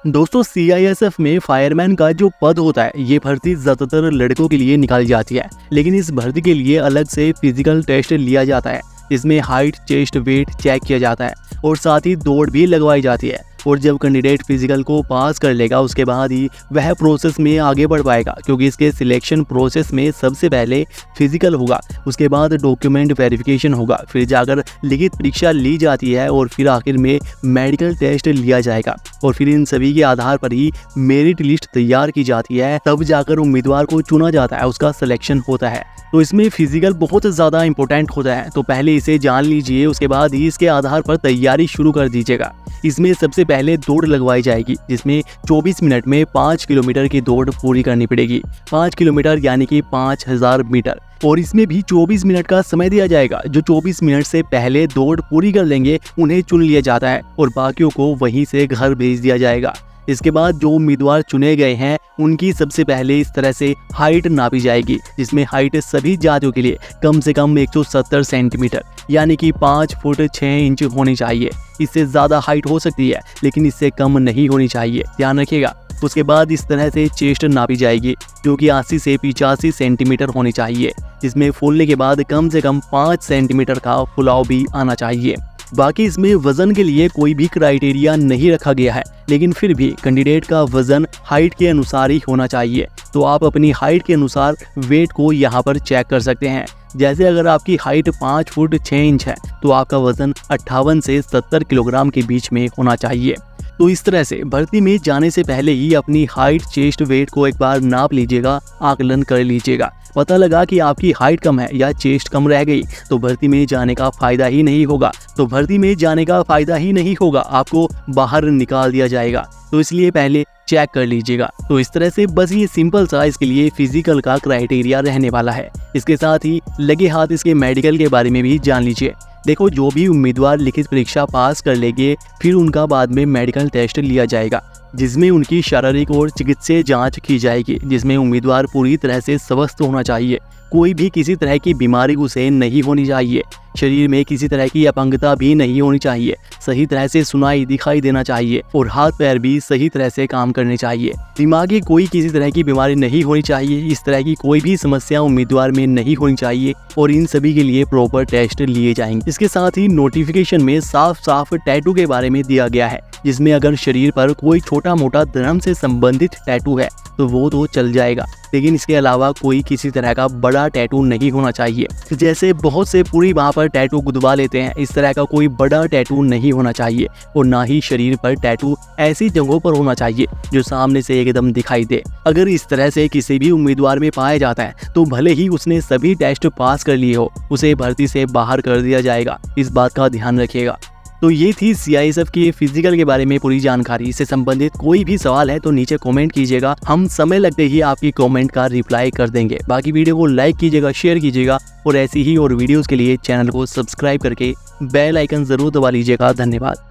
दोस्तों सीआईएसएफ में फायरमैन का जो पद होता है ये भर्ती ज्यादातर लड़कों के लिए निकाली जाती है, लेकिन इस भर्ती के लिए अलग से फिजिकल टेस्ट लिया जाता है। इसमें हाइट, चेस्ट, वेट चेक किया जाता है और साथ ही दौड़ भी लगवाई जाती है। और जब कैंडिडेट फिजिकल को पास कर लेगा उसके बाद ही वह प्रोसेस में आगे बढ़ पाएगा, क्योंकि इसके सिलेक्शन प्रोसेस में सबसे पहले फिजिकल होगा, उसके बाद डॉक्यूमेंट वेरिफिकेशन होगा, फिर जाकर लिखित परीक्षा ली जाती है और फिर आखिर में मेडिकल टेस्ट लिया जाएगा। और फिर इन सभी के आधार पर ही मेरिट लिस्ट तैयार की जाती है, तब जाकर उम्मीदवार को चुना जाता है, उसका सिलेक्शन होता है। तो इसमें फिजिकल बहुत ज़्यादा इंपॉर्टेंट होता है, तो पहले इसे जान लीजिए, उसके बाद ही इसके आधार पर तैयारी शुरू कर दीजिएगा। इसमें सबसे पहले दौड़ लगवाई जाएगी, जिसमें 24 मिनट में 5 किलोमीटर की दौड़ पूरी करनी पड़ेगी। 5 किलोमीटर यानी कि 5000 मीटर। और इसमें भी 24 मिनट का समय दिया जाएगा। जो 24 मिनट से पहले दौड़ पूरी कर लेंगे उन्हें चुन लिया जाता है और बाकियों को वहीं से घर भेज दिया जाएगा। इसके बाद जो उम्मीदवार चुने गए हैं उनकी सबसे पहले इस तरह से हाइट नापी जाएगी, जिसमें हाइट सभी जातियों के लिए कम से कम 170 सेंटीमीटर यानी कि 5 फुट 6 इंच होनी चाहिए। इससे ज़्यादा हाइट हो सकती है लेकिन इससे कम नहीं होनी चाहिए, ध्यान रखिएगा। उसके बाद इस तरह से चेस्ट नापी जाएगी, जो कि 80 से 85 सेंटीमीटर होनी चाहिए, जिसमें फूलने के बाद कम से कम 5 सेंटीमीटर का फुलाव भी आना चाहिए। बाकी इसमें वजन के लिए कोई भी क्राइटेरिया नहीं रखा गया है, लेकिन फिर भी कैंडिडेट का वजन हाइट के अनुसार ही होना चाहिए। तो आप अपनी हाइट के अनुसार वेट को यहाँ पर चेक कर सकते हैं। जैसे अगर आपकी हाइट 5 फुट 6 इंच है तो आपका वजन 58 से 70 किलोग्राम के बीच में होना चाहिए। तो इस तरह से भर्ती में जाने से पहले ही अपनी हाइट, चेस्ट, वेट को एक बार नाप लीजिएगा, आकलन कर लीजिएगा। पता लगा कि आपकी हाइट कम है या चेस्ट कम रह गई तो भर्ती में जाने का फायदा ही नहीं होगा, आपको बाहर निकाल दिया जाएगा। तो इसलिए पहले चेक कर लीजिएगा। तो इस तरह से बस ये सिंपल सा इसके लिए फिजिकल का क्राइटेरिया रहने वाला है। इसके साथ ही लगे हाथ इसके मेडिकल के बारे में भी जान लीजिए। देखो, जो भी उम्मीदवार लिखित परीक्षा पास कर लेंगे फिर उनका बाद में मेडिकल टेस्ट लिया जाएगा, जिसमें उनकी शारीरिक और चिकित्सीय जांच की जाएगी, जिसमें उम्मीदवार पूरी तरह से स्वस्थ होना चाहिए। कोई भी किसी तरह की बीमारी उसे नहीं होनी चाहिए। शरीर में किसी तरह की अपंगता भी नहीं होनी चाहिए। सही तरह से सुनाई दिखाई देना चाहिए और हाथ पैर भी सही तरह से काम करने चाहिए। दिमाग की कोई किसी तरह की बीमारी नहीं होनी चाहिए। इस तरह की कोई भी समस्या उम्मीदवार में नहीं होनी चाहिए और इन सभी के लिए प्रॉपर टेस्ट लिए जाएंगे। इसके साथ ही नोटिफिकेशन में साफ साफ टैटू के बारे में दिया गया है, जिसमें अगर शरीर पर कोई छोटा मोटा धर्म से संबंधित टैटू है तो वो तो चल जाएगा, लेकिन इसके अलावा कोई किसी तरह का बड़ा टैटू नहीं होना चाहिए। जैसे बहुत से पूरी बाह पर टैटू गुदवा लेते हैं, इस तरह का कोई बड़ा टैटू नहीं होना चाहिए। और ना ही शरीर पर टैटू ऐसी जगहों पर होना चाहिए जो सामने से एकदम दिखाई दे। अगर इस तरह से किसी भी उम्मीदवार में पाया जाता है तो भले ही उसने सभी टेस्ट पास कर लिए हो, उसे भर्ती से बाहर कर दिया जाएगा। इस बात का ध्यान रखिएगा। तो ये थी सीआईएसएफ की फिजिकल के बारे में पूरी जानकारी। इससे संबंधित कोई भी सवाल है तो नीचे कमेंट कीजिएगा, हम समय लगते ही आपकी कमेंट का रिप्लाई कर देंगे। बाकी वीडियो को लाइक कीजिएगा, शेयर कीजिएगा और ऐसी ही और वीडियोस के लिए चैनल को सब्सक्राइब करके बेल आइकन जरूर दबा लीजिएगा। धन्यवाद।